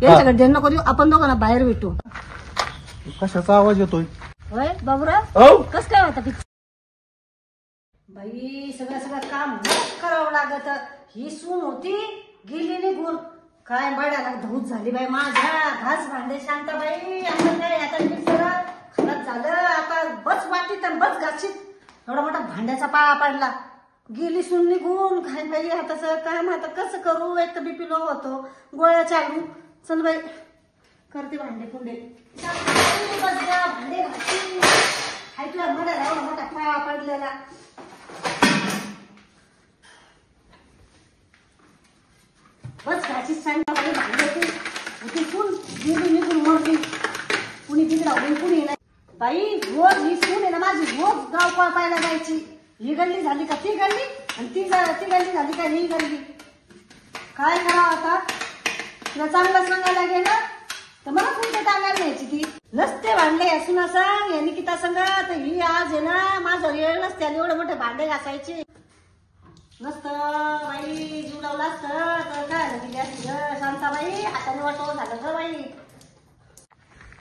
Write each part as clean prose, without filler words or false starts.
यांच्याकडे देणं नको देऊ, आपण दोघांना बाहेर भेटू. कशाचा आवाज येतोय? होय बाबूराव, हो कस काय होता पिक्चर? बाई सगळं काम करावं लागत. ही सून होती गेली निघून, काय बड्याला धूत झाली बाई माझ्या. घास भांडे शांताबाई, आता काय आता मिक्सर खराब झालं, आता बस वाटीत आणि बस घाशीत एवढा मोठा भांड्याचा पाळा पडला. गेली सून निघून, काय बाई आता काम आता कसं करू. एक तर बीपी लो होतो, गोळ्या चालू. चल बाई करते भांडे कुंडे, भांडे घासी. ऐकलं मला एवढा मोठा पाळा पडलेला. बस घाशी सांगता भांडे सून गेली निघून मरली. कुणी तिकडा होईल कुणी नाही. बाई रोज ही सून आहे ना माझी, रोज गाव पळपायला जायची. ही गल्ली झाली का ती गल्ली, आणि ती गल्ली झाली का ही गल्ली. काय करावं आता. तुला चांगलं सांगायला गेलं तर मला कुठे टांगायला न्यायची ती. नसते भांडे असून असं या निकिता संघ तर ही आज आहे ना माझं वेळ नसते आणि एवढे मोठे भांडे घासायचे नसतं. बाई जीव लावला असतं तर काय झालं गेली असती ग शांताबाई. हाताने वाटो झालं ग बाई.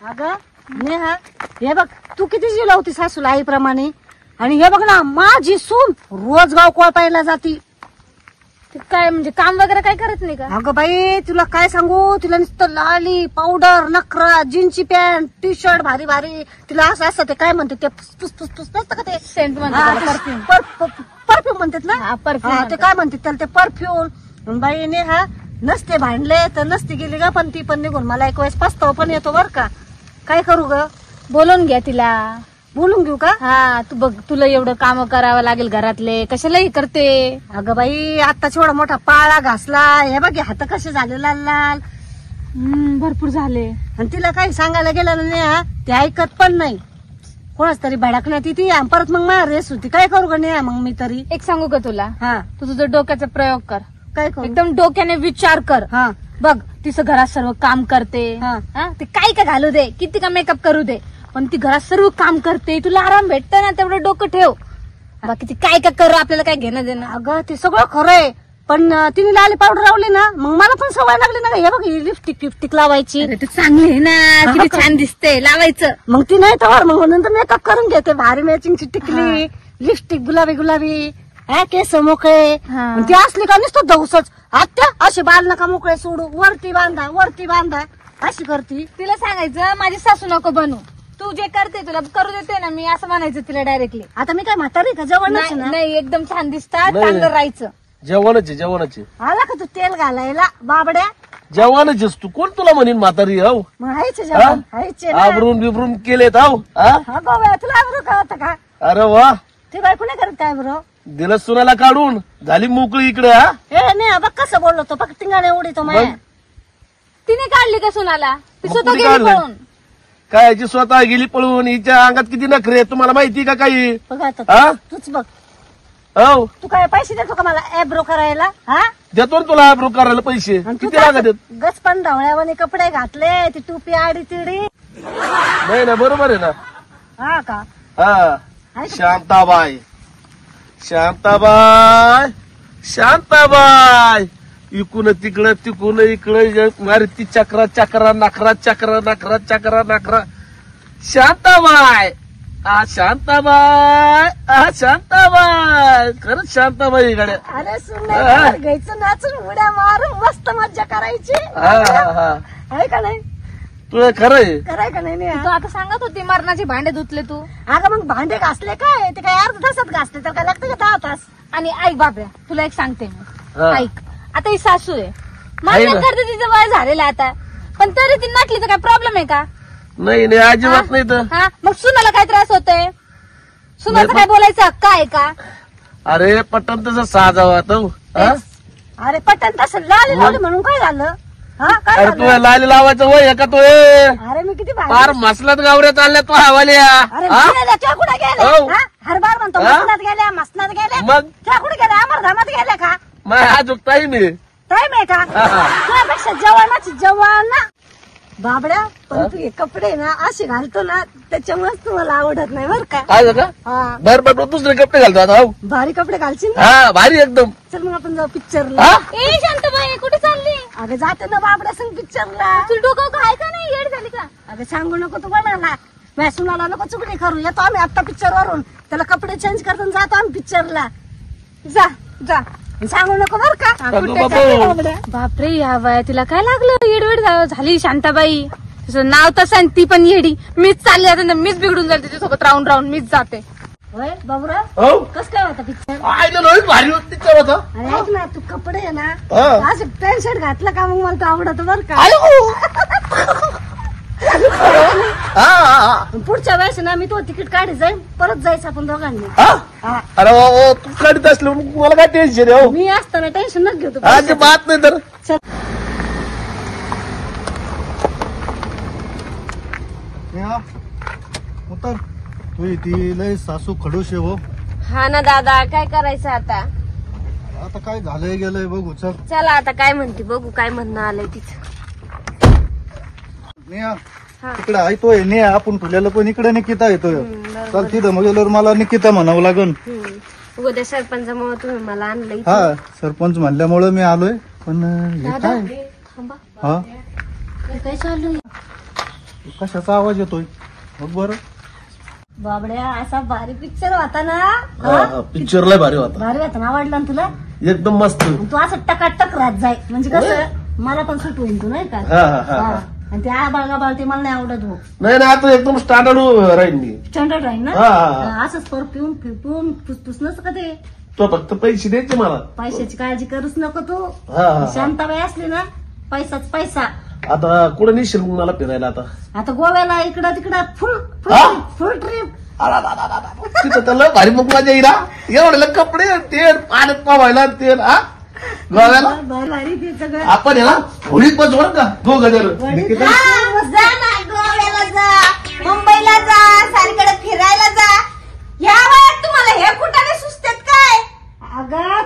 अगं नेहा, हे बघ तू किती जीव लावती सासूला आईप्रमाणे, आणि हे बघ ना माझी सून रोज गाव कोळपायला जाती. काय म्हणजे काम वगैरे काय करत नाही का? अगं बाई तुला काय सांगू, तिला नुसतं लाली पावडर नखरा जीन्सची पॅन्ट टी शर्ट भारी भारी. तिला असं असतं ते काय म्हणते ते पुस नसतं का ते सेंट म्हणतात, परफ्यूम म्हणतात ना. ते काय म्हणतात त्याला ते परफ्यूम. बाई नेहा नसते भांडले तर नसती गेली ग, पण ती पण निघून मला एक वेळेस पस्ताव पण येतो बर का. काय करू ग, बोलून घ्या तिला. बोलून घेऊ का? हा तू बघ, तुला एवढं काम करावं लागेल घरातले, कशालाही करते. अगं बाई आत्ताच एवढा मोठा पाळा घासला, हे बघ हात कसे झाले लाल लाल. भरपूर झाले. आणि तिला काही सांगायला गेलं ना ते ऐकत पण नाही. कोणाच तरी भडकण्यात येते परत मग मला रेस होती. काय करू ग नेहा मग मी तरी. एक सांगू का तुला? हा तू तुझं डोक्याचा प्रयोग कर. काय करू? एकदम डोक्याने विचार कर. हा बघ तिचं घरात सर्व काम करते. हा. ते काय का घालू दे, किती का मेकअप करू दे, पण ती घरात सर्व काम करते. तुला आराम भेटत ना, तेवढं डोकं ठेव. बाकी ती काय का करू, आपल्याला काय घेणं देणं. अगं ते सगळं खरंय, पण तिने लाली पावडर लावली ना मग मला पण सवय लागली ना. हे बघ ही लिपस्टिक लावायची. तू चांगली आहे ना, किती छान दिसते लावायचं. मग ती नाही तर मग नंतर मेकअप करून घेते. भारी मॅचिंगची टिकली लिपस्टिक गुलाबी गुलाबी, केस मोकळे. ती असली का नुसतं दौसच. आत्या असे बाल नका मोकळे सोडू, वरती बांधा अशी करती. तिला सांगायचं माझी सासू नको बनू, तू जे करते तुला करू देते ना मी, असं म्हणायचं तिला डायरेक्टली. आता मी काय म्हातारी का जेवणच ना. नाही एकदम छान दिसतात, चांगलं राहायचं. जेवणाचे आला का तू तेल घालायला बाबड्या. जेवणाचेच तू कोण तुला म्हणीन म्हातारी. हो मग हायचे जेवण हायचे ना. आबरून बिबरून केलेत. हो बाबा तुला आबरू का होता का? अरे वा, ती बायको नाही करत काय बरं. दिलं सुनाला काढून झाली मोकळी इकडे. हे नाही बघ कसं बोललो तो, फक्त टिंगाने उडीतो माया. तिने काढली का सुनाला? ती मग स्वतः कुणी गेली काढलं? पळून. काय याची स्वतः गेली पळून. हिच्या अंगात किती नखरे आहेत तुम्हाला माहिती का काही? बघ आता हा? तूच बघ. हो तू काय पैसे देतो का मला ॲब्रो करायला? हा देतो ना तुला आब्रू करायला पैसे. आणि तू किती लागत आहेत? गचपण ढवळ्यावाने कपडे घातले, ती टोपी आडी तिडी. नाही ना, बरोबर आहे ना. हा का? हा शांताबाई इकून तिकडं तिकून इकडं मारती चक्रा चक्रा नखरा चक्रा नखरा चक्रा नखरा. शांताबाई खरंच शांताबाई गाड्या. अरे सुन घ्यायचं नाचून उड्या मारून मस्त मज्जा करायची. आहे का नाही? तुला खरंय कराय का नाही? तू आता सांगत होती मरणाचे भांडे धुतले तू. अगं मग भांडे घासले काय ते काय अर्ध तासात घासले तर काय लागतं का 10 तास? आणि ऐक बाबऱ्या, तुला एक सांगते मी. हा. ऐक, आता ही सासू आहे, आहे मला ना. करते तिचं वय झालेलं आता, पण तरी ती नटली तर काय प्रॉब्लेम आहे का? नाही अजिबात नाही तर. हा मग सुनाला काय त्रास होतोय? सुनाचं नाही, काय बोलायचं हक्क आहे का? अरे पटन तसं साजावा तो. अरे पटन तसं लाली लावली म्हणून काय झालं? हा काय अरे झालं? तू लाली लावायचं वय का तो? अरे मी किती भारी. फार मसलात गावऱ्यात आल्या तो हवाल्या. अरे गेल्या त्या कुठे गेल्या? हो. हा? हरबार म्हणतो हा? मसनात गेल्या मग त्या कुठे गेल्या? अमरधामात गेल्या का? मग हा चुकताही मी. टाइम आहे का? तुझ्यापेक्षा जवान ना बाबड्या. पण तू हे कपडे ना असे घालतो ना त्याच्यामुळेच तुम्हाला आवडत नाही बरं का? काय का हा बर दुसरे कपडे घालतो आता. हो भारी कपडे घालशील ना. हा भारी एकदम. चल मग आपण जाऊ पिक्चरला. हा ए शांताबाई कुठे चालली? अगं जाते ना बाबड्या संग पिक्चरला. तुला डोकं काय का नाही, येड झाली का? अगं सांगू नको तू कोणाला, सुनाला नको चुकली करू. येतो आम्ही आता पिक्चर वरून, त्याला कपडे चेंज करतो जातो आम्ही पिक्चरला. जा जा, सांगू नको बर का. अगं कुठे बाबा. चालली बाबड्या? बापरे, या वया तिला काय लागलं, येडवेड झाली शांताबाई. तुझं नाव तसं आणि ती पण येडी. मीच चालली आता, मीच बिघडून जाईल तिच्यासोबत राहून राहून, मीच जाते. होय बाबूराव, हो कस काय होता पिक्चर? आयला लय भारी होती पिक्चर होता. अरे ऐक ना, तू कपडे आहे ना हा. असं पॅन्ट शर्ट घातलं का मग मला तो आवडत बर का. हा. पुढच्या वेळेस ना मी तो तिकीट काढी जाईन, परत जायचं आपण दोघांनी. हा. अरे वा, तू काढत असलो मला काय टेन्शन आहे. हो मी असताना टेन्शन नच घेतो. आज बात नाही तर. चल. उतर तू ती लय सासू खडूस आहे हो. हा ना दादा, काय करायचं आता. आता काय झालंय गेलंय बघू. चल चला आता काय म्हणते बघू, काय म्हणणं आलंय तिचं. नेहा इकडे ऐकतोय. नेहा आपण ठेवलेलं पण इकडे निकिता येतोय. चल तिथं मग गेल्यावर मला निकिता म्हणावं लागन. उद्या सरपंचामुळे तुम्ही मला आणलं. हा सरपंच म्हणल्यामुळे मी आलोय. पण हे काय थांबा, हा काय चालू आहे? कशाचा आवाज येतोय बघ बरं. बाबड्या असा भारी पिक्चर होता ना. पिक्चर लय भारी होता, भारी होता ना, आवडला ना तुला? एकदम मस्त. आणि तू असं टकाटक राहत जाय, म्हणजे कसं मला पण सुट होईल तू नाही का. हा. आणि ते आबाळ गाबाळ ते मला नाही आवडत हो. नाही नाही, आता एकदम स्टँडर्ड राहील मी. स्टँडर्ड राहील ना. हा. असंच परफ्यूम फिरपून फुसफुस नसतं का ते. तो फक्त पैसे द्यायचे मला. पैशाची काळजी करूच नको तू. हा. शांताबाई असली ना, पैसाच पैसा. आता कुठं नेशील मग मला फिरायला आता? आता गोव्याला इकडं तिकडं फुल हा? फुल ट्रिप. तिथं तर लय भारी मग मजा येईल. एवढे कपडे तेल पाण्यात पावायला तेल. हा गोव्याला भारी ते सगळं. आपण आहे ना होळीत पण जोड का दोघं जण. निकिता जा ना, गोव्याला जा, मुंबईला जा, सारकडे फिरायला जा. या वयात तुम्हाला हे कुठाने सुचतात काय? अगं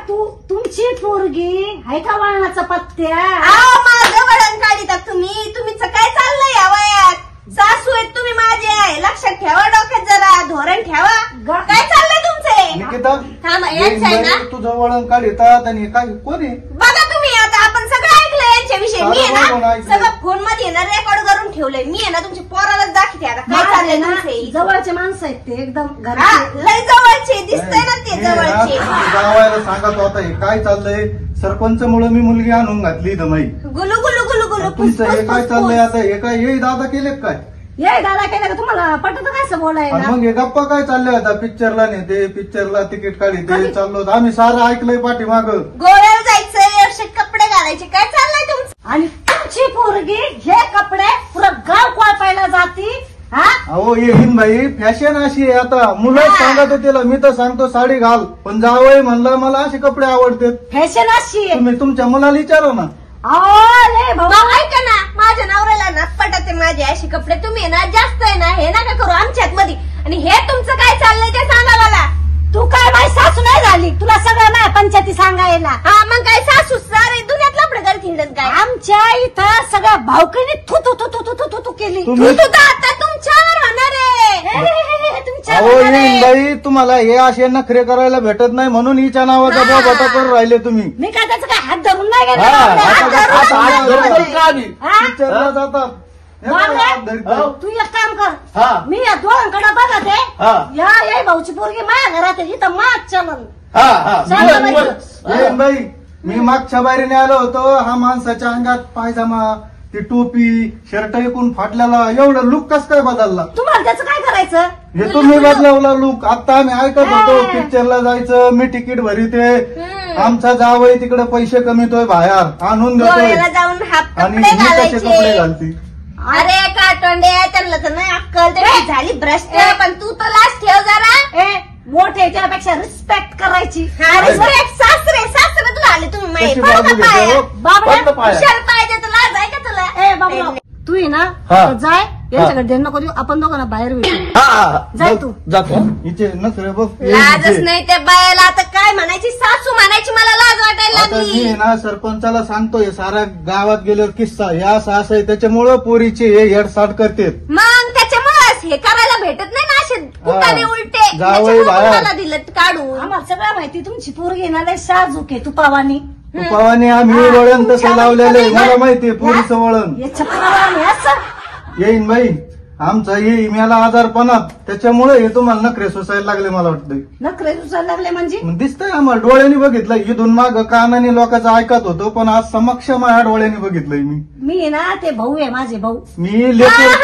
तुमची पोरगी आहे का वळणाचा पत्त्या? आओ, माझं वळण काढिता तुम्ही. तुम्हीच काय चाललंय या वयात? सासू आहेत तुम्ही माझे, लक्षात ठेवा, डोक्यात जरा धोरण ठेवा. काय चाललंय तुमचे? निकिता थांबा, यांचं आहे ना. तुझं वळण काढ येतात आणि काय कोणी बघा तुम्ही, आता आपण सगळं ऐकलं यांच्याविषयी. मी आहे बघून ना ऐकलंय. सगळं फोन मध्ये ना रेकॉर्ड करून ठेवलंय. मी आहे ना तुमच्या पोरालाच दाखवते आता काय चाललंय तुमचे. जवळचे माणसं आहेत ते, एकदम हा, घराचे. लय जवळचे दिसतंय ना ते जवळचे. गावायला सांगत होता हे काय चाललंय. सरपंच मुळे मी मुलगी आणून घातली दमाई. गुलू गुलू गुलू गुलू तुमचं हे काय चाललंय आता. हे काय हे दादा केले काय. ये दादा केलं का तुम्हाला पटत काय असं आणि बोलायला? मग हे गप्पा काय चालले आता. पिक्चरला नेते, पिक्चरला तिकीट काढते चाललो. आम्ही सारं ऐकलंय पाठीमाग. गोव्याला जायचंय, असे कपडे घालायचे. काय चाललंय तुमचं? आणि तुमची पोरगी हे कपडे पुरं गाव कोळपायला जाती. हा अहो हे हिंदबाई फॅशन अशी आहे आता. मुलं सांगत होते मी तर सांगतो साडी घाल, पण जावई म्हणलं मला असे कपडे आवडतात. फॅशन अशी आहे. तुम्ही तुमच्या मुलाला विचारा ना. अरे भाऊ, भाऊ ऐका ना, माझ्या नवऱ्याला ना पटते माझे असे कपडे. तुम्ही आहे ना जास्त आहे ना हे नका करू आमच्यात मध्ये. आणि हे तुमचं काय चाललंय ते सांगा मला. तू काय बाई सासू नाही झाली, तुला सगळं नाही पंचायती सांगायला. हा मग काय सासू सारे दुनियात लपडे करत हिंडत काय? आमच्या इथं सगळ्या भावकीने थू थू थू थू थू थू थू केली. तू सुद्धा आता तुमच्यावर होणार आहे. अहो हिंदबाई तुम्हाला हे असे नखरे करायला भेटत नाही म्हणून हिच्या नावाचा बोबाटा करून राहिले तुम्ही. मी काय त्याचं काय हात धरून नाही गेला. हा, बाबड्या, हात आता- धरून आता- नाही आता- गेला. आता- का आम्ही? हा? पिक्चरला जातात. हे बघा, बाबड्या, हात धरतात. तू एक काम कर. हा. मी या दोघांकडे बघत हा. आहे. या भाऊची पोरगी माझ्या घरात आहे. इथं माग चलन. हा हा चालेल, बोल, बोल. हिंदबाई मी मागच्या बाहेरीने आलो होतो. हा माणसाच्या अंगात पायजामा, ती टोपी, शर्ट एकूण फाटलेला, एवढं लुक कस काय बदलला. तुम्हाला त्याचं काय करायचं? हे तुम्ही बदलवला लुक. आता आम्ही ऐकत होतो पिक्चरला जायचं, मी तिकीट भरीते, आमचा जावई तिकडे पैसे कमीतोय बाहेर आणून देतोय गोव्याला जाऊन हाफ आणि कपडे मी कसे कपडे घालायचे. घालते. अरे काटोंडे, त्यांना तर नाही अक्कल. त्यांची झाली भ्रष्ट. पण तू तर लाच ठेव जरा. ए मोठे त्यापेक्षा रिस्पेक्ट करायची. अरे सासरे सासरे तुला आले तुम्ही माहिती कशी पडू बाजू का पाया? घेते हो? बाबड्या, बंद पाया. हुशार पाहिजे तुला लाज आहे का तुला? ए बाबा तू ये ना हा. जाय यांच्याकडे देणं नको देऊ. आपण दोघांना बाहेर भेटू. हा, हा जाय तू. जातो. हिचे नखरे बघ. लाजच नाही त्या बायाला. आता काय म्हणायची, सासू म्हणायची, मला लाज वाटायला आता मी लागली. ना सरपंचाला सांगतोय साऱ्या गावात गेल्यावर किस्सा हे असं असं आहे. त्याच्यामुळं पोरीचे हे हेडसाट करते. मग त्याच्यामुळेच हे करायला भेटत नाही ना असे कुटाने उलटे. जावई त्याच्यामुळे बाहेर. मला दिलं काढून. आम्हाला सगळं माहिती तुमची पोरगी ना लय साजूक आहे तुपावानी. पवाने आम्ही वळण तसं लावलेलं आहे, मला माहितीये पोरीचं वळण हे चक्राला याच येईन बाई, आमचा येईन याला आजारपणात, त्याच्यामुळे हे तुम्हाला नखरे सोसायला लागले मला वाटतंय. नखरे सुचायला लागले म्हणजे मग दिसतंय आम्हाला, डोळ्याने बघितलं, इथून माग कानाने लोकांचं ऐकत होतो, पण आज समक्ष माझ्या डोळ्याने बघितलंय मी ना ते भाऊ आहे माझे भाऊ. मी लेकर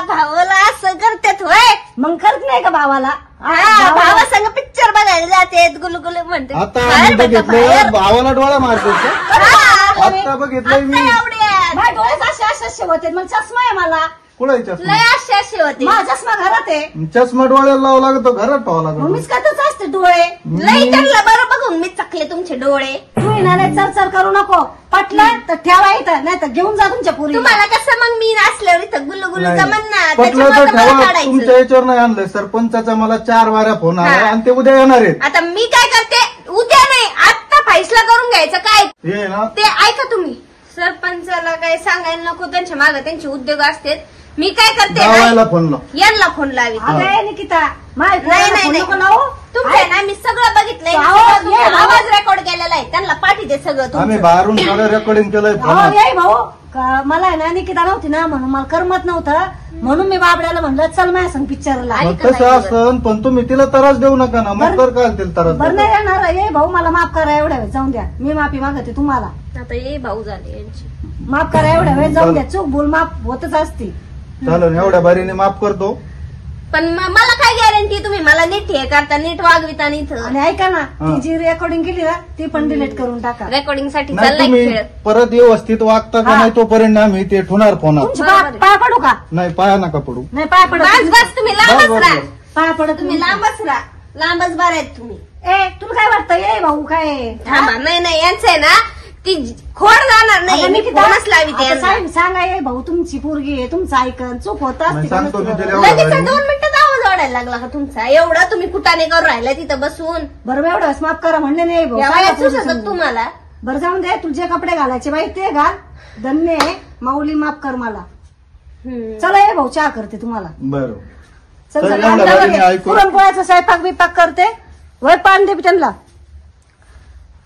भावाला असं करतात होय. मग करत नाही का भावाला? भावा संग पिक्चर बघायला जाते गुलगुल म्हणते. आता बाहेर आम्ही बेटा, बघितलं बाहेर. भावाला डोळा मारतो का? हा, आता बघितलंय मी. आता एवढ्यात. माझ्या डोळ्यात असे असे होते, मग चष्मा आहे मला. कुठे चष्मा? लय अशी होते. माझा चष्मा घरात आहे. चष्मा डोळ्याला लावा लागतो, घरात ठेवा लागतो. मम्मीच करतच असते डोळे. लय त्यांना बरं बघून मी चकले तुमचे डोळे. तू येणार चरचर करू नको. पटलं तर ठेवा इथं, नाही तर घेऊन जा तुमच्या पुरी. तुम्हाला कसं मग मी असल्यावर इथं गुल्लू नाही. जमन ना, पटलं त्याच्यामुळे तर तर मला ठेवा, काढायचं. तुमच्या याच्यावर नाही आणलंय. सरपंचाचा मला 4 वाऱ्या फोन आला हा. आणि ते उद्या येणार आहेत. आता मी काय करते, उद्या नाही आत्ता फैसला करून घ्यायचं. काय हे ना ते ऐका तुम्ही, सरपंचाला काय सांगायला नको, त्यांच्या मागे त्यांचे उद्योग असतात. मी काय करते गावाला फोन लाव. यांना फोन लावी. अगं निकिता, माय नाही नाही नको नाही. लावू. तुमच्या ना मी सगळं बघितलंय, मी आवाज सगळं तुमचा ये, आवाज. आवाज रेकॉर्ड केलेला आहे. त्यांना पाठीते सगळं आम्ही तुमचं. बाहेरून सगळं रेकॉर्डिंग केलंय अहो, फोनात. ये भाऊ मला आहे ना निकिता नव्हती ना, म्हणून मला करमत नव्हतं, म्हणून मी बाबड्याला म्हणलं चल माझ्या संग पिक्चरला. आणि मग तसं असं, पण तुम्ही तिला त्रास देऊ नका ना, मग तर काय तिला त्रास बरं देता? नाही येणार. ये भाऊ मला माफ करा, एवढ्या वेळ जाऊन द्या. मी माफी मागते तुम्हाला. आता ये भाऊ झाले यांची. माफ करा, एवढ्या वेळ जाऊन द्या. चूक भूल माफ होतच असते. चालेल, एवढ्या बारीने माफ करतो. पण मला काय गॅरंटी तुम्ही मला नीट हे करता, नीट वागविता इथं. आणि ऐका ना, हा. ती जी रेकॉर्डिंग केली ना ती पण डिलीट करून टाका. रेकॉर्डिंग साठी नाही चाललाय तुम्ही खेळ. परत व्यवस्थित वागता का हा. नाही तोपर्यंत आम्ही ते ठेवणार फोनात. तुमची बरोबर आहे. पाय पडू का? नाही, पाया नका पडू. नाही पाय बस पडत. बस तुम्ही बस, लांबच बस, राहा. बस. पाय पडत तुम्ही लांबच राहा, लांबच बार आहेत तुम्ही. ए तुला काय वाटतं? ये भाऊ काय थांबा, नाही नाही यांचं आहे ना ती खोड जाणार नाही. आता मी निकिता, फोनच लावी आता साहेब सांगा, ये भाऊ तुमची पोरगी आहे, तुमचं ऐकन चूक होत नाही, असते. सांगतो मी तिला. लगेच 2 मिनिटात आवाज वाढायला लागला का तुमचा? एवढा तुम्ही कुटाने करून राहिला तिथं बसून. बरं एवढं वेळेस माफ करा म्हणले नाही भाऊ. या सांगा वयात पोरगी सुचत समजून. तुम्हाला. बरं जाऊन दे, तुझे कपडे घालायचे बाई ते घाल. धन्य आहे. माऊली माफ कर मला. चला ये भाऊ, चहा करते तुम्हाला. बरं. चल चल, चल, एवढ्या आमच्यावर बारीने ये. ऐकू. पुरणपोळ्याचा स्वयंपाक बिपाक करते. वय पान दे त्यांना.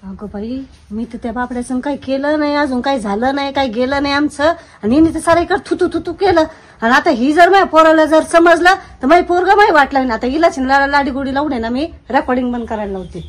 अगं बाई, मी तर त्या बापड्याचं काही केलं नाही, अजून काही झालं नाही, काही गेलं नाही आमचं. आणि हिने तर सारं इकडे थुतू थुतू केलं. आणि आता ही जर माझ्या पोराला जर समजलं तर माझी पोरगा माही वाटलं ना. आता हिलाच लाडी गोडी लावून आहे ना, मी रेकॉर्डिंग बंद करायला लावते.